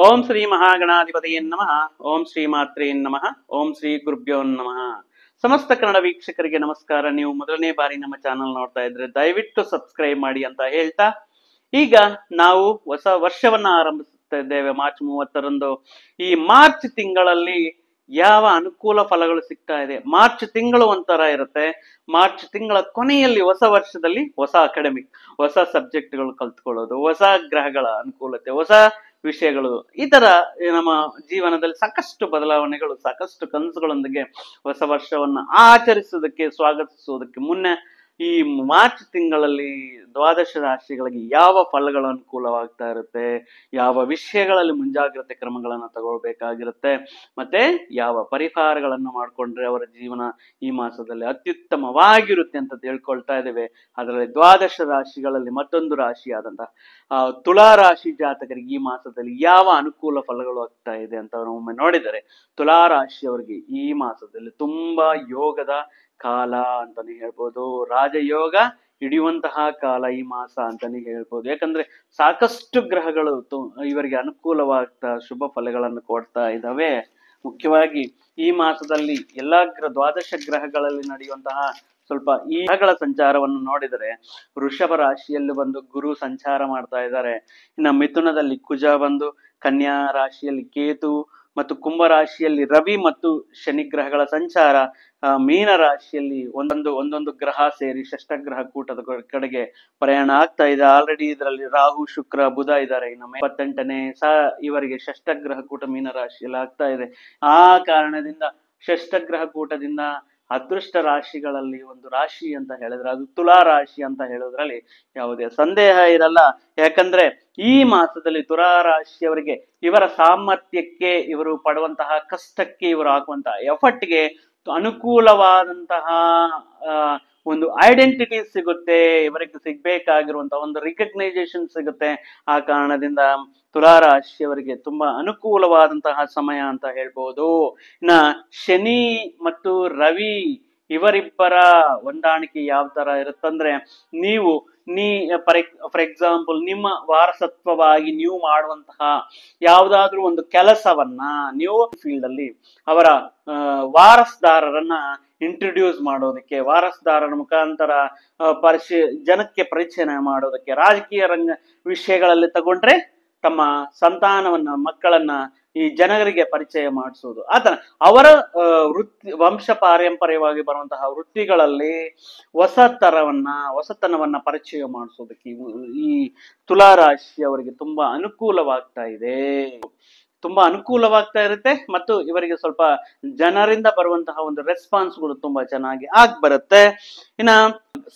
ಓಂ ಶ್ರೀ ಮಹಾಗಣಾಧಿಪತಿಯೇ ನಮಃ. ಓಂ ಶ್ರೀ ಮಾತ್ರೇ ನಮಃ. ಓಂ ಶ್ರೀ ಗುರುಭ್ಯೋ ನಮಃ. ಸಮಸ್ತ ಕನ್ನಡ ವೀಕ್ಷಕರಿಗೆ ನಮಸ್ಕಾರ. ನೀವು ಮೊದಲನೇ ಬಾರಿ ನಮ್ಮ ಚಾನಲ್ ನೋಡ್ತಾ ಇದ್ರೆ ದಯವಿಟ್ಟು ಸಬ್ಸ್ಕ್ರೈಬ್ ಮಾಡಿ ಅಂತ ಹೇಳ್ತಾ, ಈಗ ನಾವು ಹೊಸ ವರ್ಷವನ್ನ ಆರಂಭಿಸ್ತಾ ಇದ್ದೇವೆ. ಮಾರ್ಚ್ 30ರಂದು ಈ ಮಾರ್ಚ್ ತಿಂಗಳಲ್ಲಿ ಯಾವ ಅನುಕೂಲ ಫಲಗಳು ಸಿಗ್ತಾ ಇದೆ. ಮಾರ್ಚ್ ತಿಂಗಳು ಒಂಥರ ಇರುತ್ತೆ. ಮಾರ್ಚ್ ತಿಂಗಳ ಕೊನೆಯಲ್ಲಿ ಹೊಸ ವರ್ಷದಲ್ಲಿ ಹೊಸ ಅಕಾಡೆಮಿಕ್, ಹೊಸ ಸಬ್ಜೆಕ್ಟ್ಗಳು ಕಲ್ತ್ಕೊಳ್ಳೋದು, ಹೊಸ ಗ್ರಹಗಳ ಅನುಕೂಲತೆ, ಹೊಸ ವಿಷಯಗಳು, ಈ ತರ ನಮ್ಮ ಜೀವನದಲ್ಲಿ ಸಾಕಷ್ಟು ಬದಲಾವಣೆಗಳು, ಸಾಕಷ್ಟು ಕನಸುಗಳೊಂದಿಗೆ ಹೊಸ ವರ್ಷವನ್ನ ಆಚರಿಸುವುದಕ್ಕೆ, ಸ್ವಾಗತಿಸುವುದಕ್ಕೆ ಮುನ್ನ ಈ ಮಾರ್ಚ್ ತಿಂಗಳಲ್ಲಿ ದ್ವಾದಶ ರಾಶಿಗಳಿಗೆ ಯಾವ ಫಲಗಳು ಅನುಕೂಲವಾಗ್ತಾ ಇರುತ್ತೆ, ಯಾವ ವಿಷಯಗಳಲ್ಲಿ ಮುಂಜಾಗ್ರತೆ ಕ್ರಮಗಳನ್ನು ತಗೊಳ್ಬೇಕಾಗಿರುತ್ತೆ, ಮತ್ತೆ ಯಾವ ಪರಿಹಾರಗಳನ್ನು ಮಾಡಿಕೊಂಡ್ರೆ ಅವರ ಜೀವನ ಈ ಮಾಸದಲ್ಲಿ ಅತ್ಯುತ್ತಮವಾಗಿರುತ್ತೆ ಅಂತ ತಿಳ್ಕೊಳ್ತಾ ಇದ್ದೇವೆ. ಅದರಲ್ಲಿ ದ್ವಾದಶ ರಾಶಿಗಳಲ್ಲಿ ಮತ್ತೊಂದು ರಾಶಿಯಾದಂತಹ ತುಲಾ ರಾಶಿ ಜಾತಕರಿಗೆ ಈ ಮಾಸದಲ್ಲಿ ಯಾವ ಅನುಕೂಲ ಫಲಗಳು ಆಗ್ತಾ ಇದೆ ಅಂತ ಒಮ್ಮೆ ನೋಡಿದರೆ, ತುಲಾ ರಾಶಿಯವರಿಗೆ ಈ ಮಾಸದಲ್ಲಿ ತುಂಬಾ ಯೋಗದ ಕಾಲ ಅಂತಾನೆ ಹೇಳ್ಬೋದು. ರಾಜಯೋಗ ಹಿಡಿಯುವಂತಹ ಕಾಲ ಈ ಮಾಸ ಅಂತಾನೆ ಹೇಳ್ಬೋದು. ಯಾಕಂದ್ರೆ ಸಾಕಷ್ಟು ಗ್ರಹಗಳು ಇವರಿಗೆ ಅನುಕೂಲವಾಗ್ತಾ ಶುಭ ಫಲಗಳನ್ನು ಕೊಡ್ತಾ ಇದ್ದಾವೆ. ಮುಖ್ಯವಾಗಿ ಈ ಮಾಸದಲ್ಲಿ ಎಲ್ಲಾ ದ್ವಾದಶ ಗ್ರಹಗಳಲ್ಲಿ ನಡೆಯುವಂತಹ ಸ್ವಲ್ಪ ಈ ಗ್ರಹಗಳ ಸಂಚಾರವನ್ನು ನೋಡಿದರೆ, ವೃಷಭ ರಾಶಿಯಲ್ಲಿ ಬಂದು ಗುರು ಸಂಚಾರ ಮಾಡ್ತಾ ಇದ್ದಾರೆ. ಇನ್ನು ಮಿಥುನದಲ್ಲಿ ಕುಜ ಬಂದು, ಕನ್ಯಾ ರಾಶಿಯಲ್ಲಿ ಕೇತು ಮತ್ತು ಕುಂಭ ರಾಶಿಯಲ್ಲಿ ರವಿ ಮತ್ತು ಶನಿ ಗ್ರಹಗಳ ಸಂಚಾರ, ಮೀನ ರಾಶಿಯಲ್ಲಿ ಒಂದೊಂದು ಗ್ರಹ ಸೇರಿ ಷಷ್ಠಗ್ರಹ ಕೂಟದ ಕಡೆಗೆ ಪ್ರಯಾಣ ಆಗ್ತಾ ಇದೆ. ಆಲ್ರೆಡಿ ಇದರಲ್ಲಿ ರಾಹು, ಶುಕ್ರ, ಬುಧ ಇದ್ದಾರೆ. ಇನ್ನು 28ನೇ ಇವರಿಗೆ ಷಷ್ಠಗ್ರಹ ಕೂಟ ಮೀನ ರಾಶಿಯಲ್ಲಿ ಆಗ್ತಾ ಇದೆ. ಆ ಕಾರಣದಿಂದ ಷಷ್ಠಗ್ರಹ ಕೂಟದಿಂದ ಅದೃಷ್ಟ ರಾಶಿಗಳಲ್ಲಿ ಒಂದು ರಾಶಿ ಅಂತ ಹೇಳಿದ್ರೆ ಅದು ತುಲಾ ರಾಶಿ ಅಂತ ಹೇಳೋದ್ರಲ್ಲಿ ಯಾವುದೇ ಸಂದೇಹ ಇರಲ್ಲ. ಯಾಕಂದ್ರೆ ಈ ಮಾಸದಲ್ಲಿ ತುಲಾ ರಾಶಿಯವರಿಗೆ ಇವರ ಸಾಮರ್ಥ್ಯಕ್ಕೆ, ಇವರು ಪಡುವಂತಹ ಕಷ್ಟಕ್ಕೆ, ಇವರು ಹಾಕುವಂತಹ ಎಫರ್ಟ್ಗೆ ಅನುಕೂಲವಾದಂತಹ ಒಂದು ಐಡೆಂಟಿಟಿ ಸಿಗುತ್ತೆ. ಇವರಿಗೆ ಸಿಗ್ಬೇಕಾಗಿರುವಂತಹ ಒಂದು ರಿಕಗ್ನೈಸೇಷನ್ ಸಿಗುತ್ತೆ. ಆ ಕಾರಣದಿಂದ ತುಲಾ ರಾಶಿಯವರಿಗೆ ತುಂಬಾ ಅನುಕೂಲವಾದಂತಹ ಸಮಯ ಅಂತ ಹೇಳ್ಬೋದು. ಇನ್ನ ಶನಿ ಮತ್ತು ರವಿ ಇವರಿಬ್ಬರ ಹೊಂದಾಣಿಕೆ ಯಾವ ತರ ಇರುತ್ತಂದ್ರೆ, ಫಾರ್ ಎಕ್ಸಾಂಪಲ್ ನಿಮ್ಮ ವಾರಸತ್ವವಾಗಿ ನೀವು ಮಾಡುವಂತಹ ಯಾವ್ದಾದ್ರೂ ಒಂದು ಕೆಲಸವನ್ನ ನೀವು ಫೀಲ್ಡ್ ಅಲ್ಲಿ ಅವರ ವಾರಸ್ದಾರರನ್ನ ಇಂಟ್ರೊಡ್ಯೂಸ್ ಮಾಡೋದಕ್ಕೆ, ವಾರಸ್ದಾರರ ಮುಖಾಂತರ ಜನಕ್ಕೆ ಪರಿಚಯ ಮಾಡೋದಕ್ಕೆ, ರಾಜಕೀಯ ವಿಷಯಗಳಲ್ಲಿ ತಗೊಂಡ್ರೆ ತಮ್ಮ ಸಂತಾನವನ್ನ, ಮಕ್ಕಳನ್ನ ಈ ಜನರಿಗೆ ಪರಿಚಯ ಮಾಡಿಸೋದು, ಆತರ ಅವರ ವಂಶ ಪಾರಂಪರ್ಯವಾಗಿ ಬರುವಂತಹ ವೃತ್ತಿಗಳಲ್ಲಿ ಹೊಸತನವನ್ನ ಪರಿಚಯ ಮಾಡಿಸೋದಕ್ಕೆ ಈ ತುಲಾ ರಾಶಿಯವರಿಗೆ ತುಂಬಾ ಅನುಕೂಲವಾಗ್ತಾ ಇದೆ, ತುಂಬಾ ಅನುಕೂಲವಾಗ್ತಾ ಇರುತ್ತೆ. ಮತ್ತು ಇವರಿಗೆ ಸ್ವಲ್ಪ ಜನರಿಂದ ಬರುವಂತಹ ಒಂದು ರೆಸ್ಪಾನ್ಸ್ಗಳು ತುಂಬಾ ಚೆನ್ನಾಗಿ ಬರುತ್ತೆ. ಇನ್ನ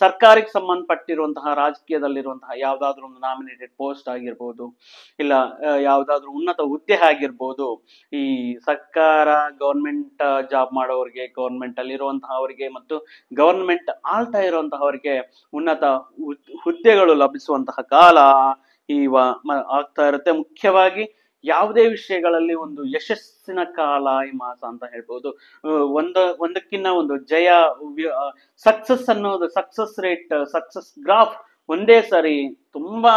ಸರ್ಕಾರಕ್ಕೆ ಸಂಬಂಧಪಟ್ಟಿರುವಂತಹ, ರಾಜಕೀಯದಲ್ಲಿರುವಂತಹ ಯಾವ್ದಾದ್ರು ಒಂದು ನಾಮಿನೇಟೆಡ್ ಪೋಸ್ಟ್ ಆಗಿರ್ಬೋದು, ಇಲ್ಲ ಯಾವ್ದಾದ್ರು ಉನ್ನತ ಹುದ್ದೆ ಆಗಿರ್ಬೋದು, ಈ ಸರ್ಕಾರ ಗವರ್ಮೆಂಟ್ ಜಾಬ್ ಮಾಡೋರಿಗೆ, ಗವರ್ಮೆಂಟ್ ಅಲ್ಲಿ ಇರುವಂತಹವರಿಗೆ ಮತ್ತು ಗವರ್ಮೆಂಟ್ ಆಳ್ತಾ ಇರುವಂತಹವರಿಗೆ ಉನ್ನತ ಹುದ್ದೆಗಳು ಲಭಿಸುವಂತಹ ಕಾಲ ಆಗ್ತಾ ಇರುತ್ತೆ. ಮುಖ್ಯವಾಗಿ ಯಾವುದೇ ವಿಷಯಗಳಲ್ಲಿ ಒಂದು ಯಶಸ್ಸಿನ ಕಾಲ ಈ ಮಾಸ ಅಂತ ಹೇಳ್ಬೋದು. ಒಂದಕ್ಕಿಂತ ಒಂದು ಜಯ, ಸಕ್ಸಸ್ ಅನ್ನೋದು, ಸಕ್ಸಸ್ ರೇಟ್, ಸಕ್ಸಸ್ ಗ್ರಾಫ್ ಒಂದೇ ಸರಿ ತುಂಬಾ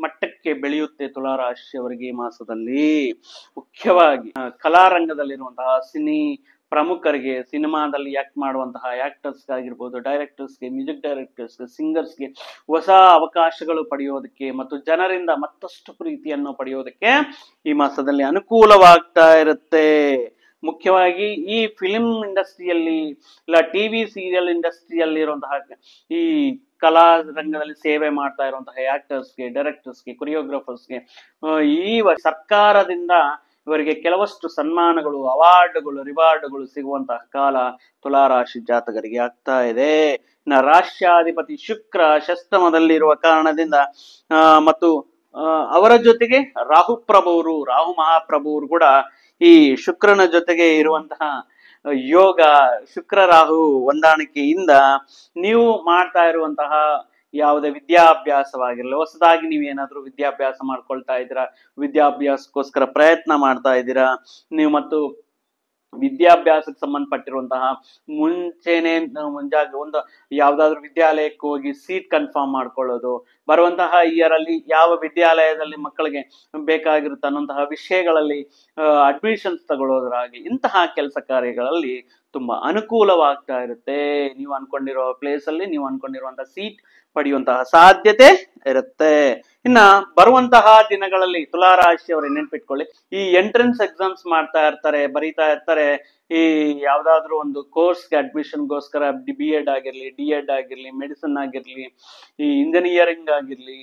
ಮಟ್ಟಕ್ಕೆ ಬೆಳೆಯುತ್ತೆ ತುಲಾ ರಾಶಿಯವರಿಗೆ ಈ ಮಾಸದಲ್ಲಿ. ಮುಖ್ಯವಾಗಿ ಕಲಾರಂಗದಲ್ಲಿರುವಂತಹ ಸಿನಿ ಪ್ರಮುಖರಿಗೆ, ಸಿನಿಮಾದಲ್ಲಿ ಆಕ್ಟ್ ಮಾಡುವಂತಹ ಆಕ್ಟರ್ಸ್ ಆಗಿರ್ಬೋದು, ಡೈರೆಕ್ಟರ್ಸ್ಗೆ, ಮ್ಯೂಸಿಕ್ ಡೈರೆಕ್ಟರ್ಸ್ಗೆ, ಸಿಂಗರ್ಸ್ಗೆ ಹೊಸ ಅವಕಾಶಗಳು ಪಡೆಯೋದಕ್ಕೆ ಮತ್ತು ಜನರಿಂದ ಮತ್ತಷ್ಟು ಪ್ರೀತಿಯನ್ನು ಪಡೆಯೋದಕ್ಕೆ ಈ ಮಾಸದಲ್ಲಿ ಅನುಕೂಲವಾಗ್ತಾ ಇರುತ್ತೆ. ಮುಖ್ಯವಾಗಿ ಈ ಫಿಲಿಂ ಇಂಡಸ್ಟ್ರಿಯಲ್ಲಿ, ಇಲ್ಲ ಟಿವಿ ಸೀರಿಯಲ್ ಇಂಡಸ್ಟ್ರಿಯಲ್ಲಿ ಇರುವಂತಹ ಈ ಕಲಾ ರಂಗದಲ್ಲಿ ಸೇವೆ ಮಾಡ್ತಾ ಇರುವಂತಹ ಆಕ್ಟರ್ಸ್ಗೆ, ಡೈರೆಕ್ಟರ್ಸ್ಗೆ, ಕೊರಿಯೋಗ್ರಾಫರ್ಸ್ಗೆ ಈ ಸರ್ಕಾರದಿಂದ ಇವರಿಗೆ ಕೆಲವಷ್ಟು ಸನ್ಮಾನಗಳು, ಅವಾರ್ಡ್ಗಳು, ರಿವಾರ್ಡ್ಗಳು ಸಿಗುವಂತಹ ಕಾಲ ತುಲಾ ರಾಶಿ ಜಾತಕರಿಗೆ ಆಗ್ತಾ ಇದೆ. ರಾಷ್ಟ್ರಾಧಿಪತಿ ಶುಕ್ರ ಷಷ್ಠಮದಲ್ಲಿರುವ ಕಾರಣದಿಂದ ಮತ್ತು ಅವರ ಜೊತೆಗೆ ರಾಹು ಮಹಾಪ್ರಭುವರು ಕೂಡ ಈ ಶುಕ್ರನ ಜೊತೆಗೆ ಇರುವಂತಹ ಯೋಗ, ಶುಕ್ರ ರಾಹು ಹೊಂದಾಣಿಕೆಯಿಂದ ನೀವು ಮಾಡ್ತಾ ಇರುವಂತಹ ಯಾವುದೇ ವಿದ್ಯಾಭ್ಯಾಸವಾಗಿರಲಿ, ಹೊಸದಾಗಿ ನೀವೇನಾದ್ರೂ ವಿದ್ಯಾಭ್ಯಾಸ ಮಾಡ್ಕೊಳ್ತಾ ಇದ್ದೀರಾ, ವಿದ್ಯಾಭ್ಯಾಸಕ್ಕೋಸ್ಕರ ಪ್ರಯತ್ನ ಮಾಡ್ತಾ ಇದ್ದೀರಾ ನೀವು, ಮತ್ತು ವಿದ್ಯಾಭ್ಯಾಸಕ್ಕೆ ಸಂಬಂಧಪಟ್ಟಿರುವಂತಹ ಮುಂಚೆನೆ ಒಂದು ಯಾವ್ದಾದ್ರು ವಿದ್ಯಾಲಯಕ್ಕೆ ಹೋಗಿ ಸೀಟ್ ಕನ್ಫರ್ಮ್ ಮಾಡ್ಕೊಳ್ಳೋದು, ಬರುವಂತಹ ಇಯರ್ ಅಲ್ಲಿ ಯಾವ ವಿದ್ಯಾಲಯದಲ್ಲಿ ಮಕ್ಕಳಿಗೆ ಬೇಕಾಗಿರುತ್ತೆ ಅನ್ನುವಂತಹ ವಿಷಯಗಳಲ್ಲಿ ಅಡ್ಮಿಷನ್ಸ್ ತಗೊಳ್ಳೋದ್ರಾಗಿ ಇಂತಹ ಕೆಲಸ ಕಾರ್ಯಗಳಲ್ಲಿ ತುಂಬಾ ಅನುಕೂಲವಾಗ್ತಾ ಇರುತ್ತೆ. ನೀವು ಅನ್ಕೊಂಡಿರೋ ಪ್ಲೇಸ್ ಅಲ್ಲಿ ನೀವು ಅನ್ಕೊಂಡಿರುವಂತಹ ಸೀಟ್ ಪಡೆಯುವಂತಹ ಸಾಧ್ಯತೆ ಇರುತ್ತೆ. ಇನ್ನ ಬರುವಂತಹ ದಿನಗಳಲ್ಲಿ ತುಲಾರಾಶಿಯವರು ನೆನ್ಪಿಟ್ಕೊಳ್ಳಿ, ಈ ಎಂಟ್ರೆನ್ಸ್ ಎಕ್ಸಾಮ್ಸ್ ಮಾಡ್ತಾ ಇರ್ತಾರೆ, ಬರೀತಾ ಇರ್ತಾರೆ. ಈ ಯಾವ್ದಾದ್ರು ಒಂದು ಕೋರ್ಸ್ಗೆ ಅಡ್ಮಿಷನ್ಗೋಸ್ಕರ BEd ಆಗಿರ್ಲಿ, DEd ಆಗಿರ್ಲಿ, ಮೆಡಿಸಿನ್ ಆಗಿರ್ಲಿ, ಈ ಇಂಜಿನಿಯರಿಂಗ್ ಆಗಿರ್ಲಿ,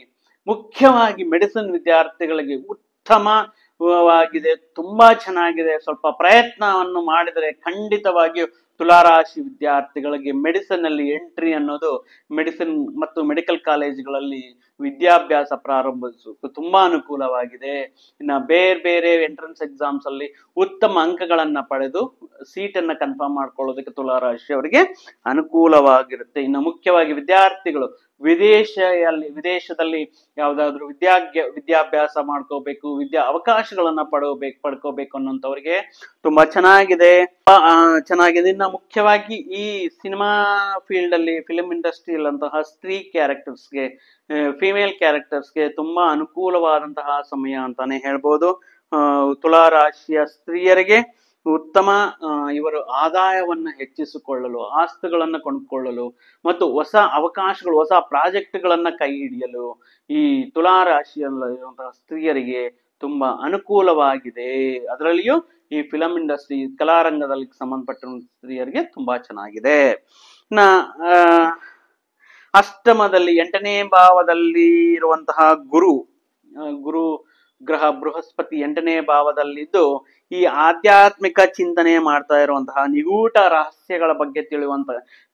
ಮುಖ್ಯವಾಗಿ ಮೆಡಿಸಿನ್ ವಿದ್ಯಾರ್ಥಿಗಳಿಗೆ ಉತ್ತಮವಾಗಿದೆ, ತುಂಬಾ ಚೆನ್ನಾಗಿದೆ. ಸ್ವಲ್ಪ ಪ್ರಯತ್ನವನ್ನು ಮಾಡಿದರೆ ಖಂಡಿತವಾಗಿಯೂ ತುಲಾರಾಶಿ ವಿದ್ಯಾರ್ಥಿಗಳಿಗೆ ಮೆಡಿಸಿನ್ ಅಲ್ಲಿ ಎಂಟ್ರಿ ಅನ್ನೋದು, ಮೆಡಿಸಿನ್ ಮತ್ತು ಮೆಡಿಕಲ್ ಕಾಲೇಜುಗಳಲ್ಲಿ ವಿದ್ಯಾಭ್ಯಾಸ ಪ್ರಾರಂಭಿಸೋಕೆ ತುಂಬಾ ಅನುಕೂಲವಾಗಿದೆ. ಇನ್ನ ಬೇರೆ ಬೇರೆ ಎಂಟ್ರೆನ್ಸ್ ಎಕ್ಸಾಮ್ಸ್ ಅಲ್ಲಿ ಉತ್ತಮ ಅಂಕಗಳನ್ನ ಪಡೆದು ಸೀಟನ್ನ ಕನ್ಫರ್ಮ್ ಮಾಡ್ಕೊಳ್ಳೋದಕ್ಕೆ ತುಲಾರಾಶಿ ಅವರಿಗೆ ಅನುಕೂಲವಾಗಿರುತ್ತೆ. ಇನ್ನು ಮುಖ್ಯವಾಗಿ ವಿದ್ಯಾರ್ಥಿಗಳು ವಿದೇಶದಲ್ಲಿ ಯಾವ್ದಾದ್ರು ವಿದ್ಯಾಭ್ಯಾಸ ಮಾಡ್ಕೋಬೇಕು, ಅವಕಾಶಗಳನ್ನ ಪಡ್ಕೋಬೇಕು ಅನ್ನೋಂಥವ್ರಿಗೆ ತುಂಬಾ ಚೆನ್ನಾಗಿದೆ. ಇನ್ನು ಮುಖ್ಯವಾಗಿ ಈ ಸಿನಿಮಾ ಫೀಲ್ಡ್ ಅಲ್ಲಿ, ಫಿಲ್ಮ್ ಇಂಡಸ್ಟ್ರಿಯಲ್ ಅಂತಹ ಸ್ತ್ರೀ ಕ್ಯಾರೆಕ್ಟರ್ಸ್ಗೆ, ಫಿಮೇಲ್ ಕ್ಯಾರೆಕ್ಟರ್ಸ್ಗೆ ತುಂಬಾ ಅನುಕೂಲವಾದಂತಹ ಸಮಯ ಅಂತಾನೆ ಹೇಳ್ಬೋದು. ತುಲಾರಾಶಿಯ ಸ್ತ್ರೀಯರಿಗೆ ಉತ್ತಮ ಇವರು ಆದಾಯವನ್ನ ಹೆಚ್ಚಿಸಿಕೊಳ್ಳಲು, ಆಸ್ತಿಗಳನ್ನ ಕೊಂಡುಕೊಳ್ಳಲು ಮತ್ತು ಹೊಸ ಅವಕಾಶಗಳು, ಹೊಸ ಪ್ರಾಜೆಕ್ಟ್ಗಳನ್ನ ಕೈ ಹಿಡಿಯಲು ಈ ತುಲಾರಾಶಿಯಲ್ಲಿರುವಂತಹ ಸ್ತ್ರೀಯರಿಗೆ ತುಂಬಾ ಅನುಕೂಲವಾಗಿದೆ. ಅದರಲ್ಲಿಯೂ ಈ ಫಿಲಂ ಇಂಡಸ್ಟ್ರಿ, ಕಲಾರಂಗದಲ್ಲಿ ಸಂಬಂಧಪಟ್ಟ ಸ್ತ್ರೀಯರಿಗೆ ತುಂಬಾ ಚೆನ್ನಾಗಿದೆ. ಅಷ್ಟಮದಲ್ಲಿ 8ನೇ ಭಾವದಲ್ಲಿ ಇರುವಂತಹ ಗುರು ಗ್ರಹ ಬೃಹಸ್ಪತಿ 8ನೇ ಭಾವದಲ್ಲಿದ್ದು ಈ ಆಧ್ಯಾತ್ಮಿಕ ಚಿಂತನೆ ಮಾಡ್ತಾ ಇರುವಂತಹ, ನಿಗೂಢ ರಹಸ್ಯಗಳ ಬಗ್ಗೆ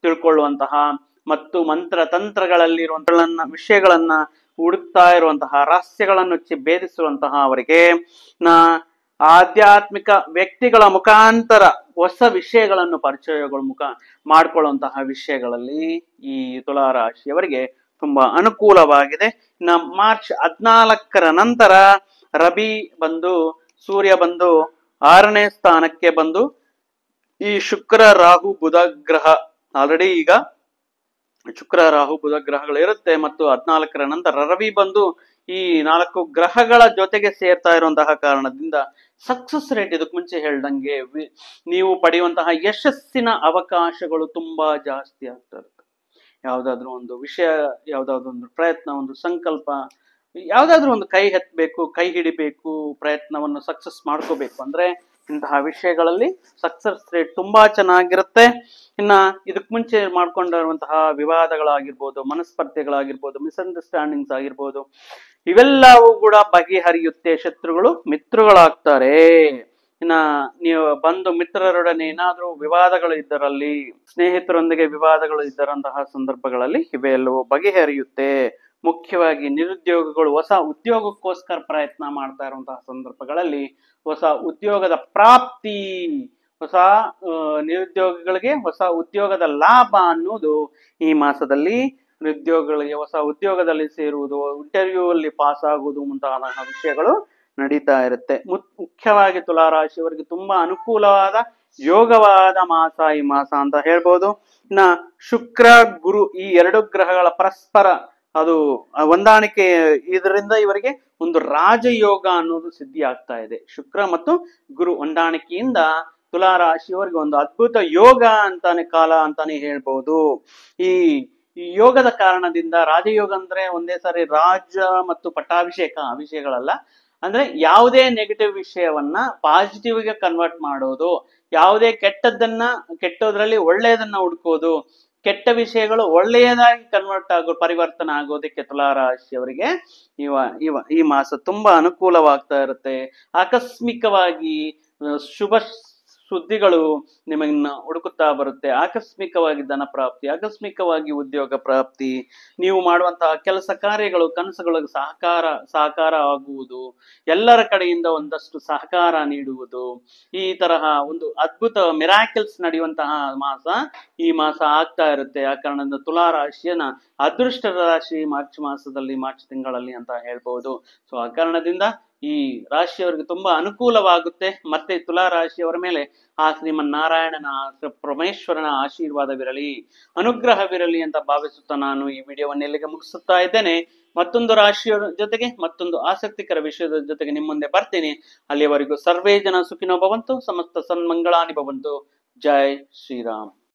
ತಿಳ್ಕೊಳ್ಳುವಂತಹ ಮತ್ತು ಮಂತ್ರ ತಂತ್ರಗಳಲ್ಲಿರುವಂತಹ ವಿಷಯಗಳನ್ನ ಹುಡುಕ್ತಾ ಇರುವಂತಹ, ರಹಸ್ಯಗಳನ್ನು ಭೇದಿಸುವಂತಹ ಅವರಿಗೆ ಆಧ್ಯಾತ್ಮಿಕ ವ್ಯಕ್ತಿಗಳ ಮುಖಾಂತರ ಹೊಸ ವಿಷಯಗಳನ್ನು ಪರಿಚಯಗಳ ಮಾಡ್ಕೊಳ್ಳುವಂತಹ ವಿಷಯಗಳಲ್ಲಿ ಈ ತುಲಾರಾಶಿಯವರಿಗೆ ತುಂಬಾ ಅನುಕೂಲವಾಗಿದೆ. ಇನ್ನು ಮಾರ್ಚ್ 14ರ ನಂತರ ರವಿ ಬಂದು, ಸೂರ್ಯ ಬಂದು 6ನೇ ಸ್ಥಾನಕ್ಕೆ ಬಂದು ಈ ಶುಕ್ರ ರಾಹು ಬುಧ ಗ್ರಹ, ಆಲ್ರೆಡಿ ಈಗ ಶುಕ್ರ ರಾಹು ಬುಧ ಗ್ರಹಗಳು ಇರುತ್ತೆ, ಮತ್ತು 14ರ ನಂತರ ರವಿ ಬಂದು ಈ 4 ಗ್ರಹಗಳ ಜೊತೆಗೆ ಸೇರ್ತಾ ಇರುವಂತಹ ಕಾರಣದಿಂದ ಸಕ್ಸಸ್ ರೇಟ್, ಇದಕ್ಕೆ ಮುಂಚೆ ಹೇಳ್ದಂಗೆ ನೀವು ಪಡೆಯುವಂತಹ ಯಶಸ್ಸಿನ ಅವಕಾಶಗಳು ತುಂಬಾ ಜಾಸ್ತಿ ಆಗ್ತಾ ಇರುತ್ತೆ. ಯಾವ್ದಾದ್ರು ಒಂದು ವಿಷಯ, ಯಾವ್ದಾದ್ರು ಒಂದು ಪ್ರಯತ್ನ, ಒಂದು ಸಂಕಲ್ಪ, ಯಾವ್ದಾದ್ರು ಒಂದು ಕೈ ಎತ್ತಬೇಕು, ಕೈ ಹಿಡಿಬೇಕು, ಪ್ರಯತ್ನವನ್ನು ಸಕ್ಸಸ್ ಮಾಡ್ಕೋಬೇಕು ಅಂದ್ರೆ ಇಂತಹ ವಿಷಯಗಳಲ್ಲಿ ಸಕ್ಸಸ್ ರೇಟ್ ತುಂಬಾ ಚೆನ್ನಾಗಿರುತ್ತೆ. ಇನ್ನ ಇದಕ್ ಮುಂಚೆ ಮಾಡ್ಕೊಂಡಿರುವಂತಹ ವಿವಾದಗಳಾಗಿರ್ಬೋದು, ಮನಸ್ಪರ್ಧೆಗಳಾಗಿರ್ಬೋದು, ಮಿಸ್ಅಂಡರ್ಸ್ಟ್ಯಾಂಡಿಂಗ್ಸ್ ಆಗಿರ್ಬೋದು, ಇವೆಲ್ಲವೂ ಕೂಡ ಬಗೆಹರಿಯುತ್ತೆ. ಶತ್ರುಗಳು ಮಿತ್ರಗಳಾಗ್ತಾರೆ. ಇನ್ನ ನೀವು ಬಂದು ಮಿತ್ರರೊಡನೆ ಏನಾದ್ರೂ ವಿವಾದಗಳು ಇದ್ದರಲ್ಲಿ, ಸ್ನೇಹಿತರೊಂದಿಗೆ ವಿವಾದಗಳು ಇದ್ದರಂತಹ ಸಂದರ್ಭಗಳಲ್ಲಿ ಇವೆಲ್ಲವೂ ಬಗೆಹರಿಯುತ್ತೆ. ಮುಖ್ಯವಾಗಿ ನಿರುದ್ಯೋಗಿಗಳು ಹೊಸ ಉದ್ಯೋಗಕ್ಕೋಸ್ಕರ ಪ್ರಯತ್ನ ಮಾಡ್ತಾ ಇರುವಂತಹ ಸಂದರ್ಭಗಳಲ್ಲಿ ಹೊಸ ಉದ್ಯೋಗದ ಪ್ರಾಪ್ತಿ, ಹೊಸ ನಿರುದ್ಯೋಗಿಗಳಿಗೆ ಹೊಸ ಉದ್ಯೋಗದ ಲಾಭ ಅನ್ನೋದು ಈ ಮಾಸದಲ್ಲಿ ನಿರುದ್ಯೋಗಿಗಳಿಗೆ ಹೊಸ ಉದ್ಯೋಗದಲ್ಲಿ ಸೇರುವುದು, ಇಂಟರ್ವ್ಯೂ ಅಲ್ಲಿ ಪಾಸ್ ಆಗುವುದು ಮುಂತಾದ ವಿಷಯಗಳು ನಡೀತಾ ಇರುತ್ತೆ. ಮುಖ್ಯವಾಗಿ ತುಲಾರಾಶಿಯವರಿಗೆ ತುಂಬಾ ಅನುಕೂಲವಾದ ಯೋಗವಾದ ಮಾಸ ಈ ಮಾಸ ಅಂತ ಹೇಳ್ಬೋದು. ಇನ್ನ ಶುಕ್ರ ಗುರು ಈ 2 ಗ್ರಹಗಳ ಪರಸ್ಪರ ಅದು ಹೊಂದಾಣಿಕೆ, ಇದರಿಂದ ಇವರಿಗೆ ಒಂದು ರಾಜಯೋಗ ಅನ್ನೋದು ಸಿದ್ಧಿ ಆಗ್ತಾ ಇದೆ. ಶುಕ್ರ ಮತ್ತು ಗುರು ಹೊಂದಾಣಿಕೆಯಿಂದ ತುಲಾರಾಶಿಯವರಿಗೆ ಒಂದು ಅದ್ಭುತ ಯೋಗ ಕಾಲ ಅಂತಾನೆ ಹೇಳ್ಬಹುದು. ಈ ಯೋಗದ ಕಾರಣದಿಂದ, ರಾಜಯೋಗ ಅಂದ್ರೆ ಒಂದೇ ಸಾರಿ ರಾಜ ಮತ್ತು ಪಟ್ಟಾಭಿಷೇಕ ವಿಷಯಗಳಲ್ಲ, ಅಂದ್ರೆ ಯಾವುದೇ ನೆಗೆಟಿವ್ ವಿಷಯವನ್ನ ಪಾಸಿಟಿವ್ ಗೆ ಕನ್ವರ್ಟ್ ಮಾಡೋದು, ಯಾವುದೇ ಕೆಟ್ಟೋದ್ರಲ್ಲಿ ಒಳ್ಳೆಯದನ್ನ ಹುಡ್ಕೋದು, ಕೆಟ್ಟ ವಿಷಯಗಳು ಒಳ್ಳೆಯದಾಗಿ ಪರಿವರ್ತನೆ ಆಗೋದಕ್ಕೆ ತುಲಾರಾಶಿಯವರಿಗೆ ಈ ಮಾಸ ತುಂಬಾ ಅನುಕೂಲವಾಗ್ತಾ ಇರುತ್ತೆ. ಆಕಸ್ಮಿಕವಾಗಿ ಶುಭ ಸುದ್ದಿಗಳು ನಿಮ್ಮನ್ನ ಹುಡುಕುತ್ತಾ ಬರುತ್ತೆ. ಆಕಸ್ಮಿಕವಾಗಿ ಧನ ಪ್ರಾಪ್ತಿ, ಆಕಸ್ಮಿಕವಾಗಿ ಉದ್ಯೋಗ ಪ್ರಾಪ್ತಿ, ನೀವು ಮಾಡುವಂತಹ ಕೆಲಸ ಕಾರ್ಯಗಳು, ಕನಸುಗಳಿಗೆ ಸಹಕಾರ ಆಗುವುದು, ಎಲ್ಲರ ಕಡೆಯಿಂದ ಒಂದಷ್ಟು ಸಹಕಾರ ನೀಡುವುದು, ಈ ತರಹ ಒಂದು ಅದ್ಭುತ ಮಿರಾಕಲ್ಸ್ ನಡೆಯುವಂತಹ ಮಾಸ ಈ ಮಾಸ ಆಗ್ತಾ ಇರುತ್ತೆ. ಆ ಕಾರಣದಿಂದ ತುಲಾರಾಶಿಯನ್ನ ಅದೃಷ್ಟ ರಾಶಿ ಮಾರ್ಚ್ ತಿಂಗಳಲ್ಲಿ ಅಂತ ಹೇಳ್ಬಹುದು. ಸೊ ಆ ಕಾರಣದಿಂದ ಈ ರಾಶಿಯವರಿಗೆ ತುಂಬಾ ಅನುಕೂಲವಾಗುತ್ತೆ. ಮತ್ತೆ ತುಲಾ ರಾಶಿಯವರ ಮೇಲೆ ಆ ಶ್ರೀಮನ್ನಾರಾಯಣನ ಪರಮೇಶ್ವರನ ಆಶೀರ್ವಾದವಿರಲಿ, ಅನುಗ್ರಹವಿರಲಿ ಅಂತ ಭಾವಿಸುತ್ತಾ ನಾನು ಈ ವಿಡಿಯೋವನ್ನು ಇಲ್ಲಿಗೆ ಮುಗಿಸುತ್ತಾ ಇದ್ದೇನೆ. ಮತ್ತೊಂದು ರಾಶಿಯ ಜೊತೆಗೆ ಮತ್ತೊಂದು ಆಸಕ್ತಿಕರ ವಿಷಯದ ಜೊತೆಗೆ ನಿಮ್ಮ ಮುಂದೆ ಬರ್ತೀನಿ. ಅಲ್ಲಿಯವರೆಗೂ ಸರ್ವೇ ಜನ ಸುಖಿನೋ ಭವಂತು, ಸಮಸ್ತ ಸನ್ಮಂಗಳಾನಿ ಭವಂತು. ಜೈ ಶ್ರೀರಾಮ್.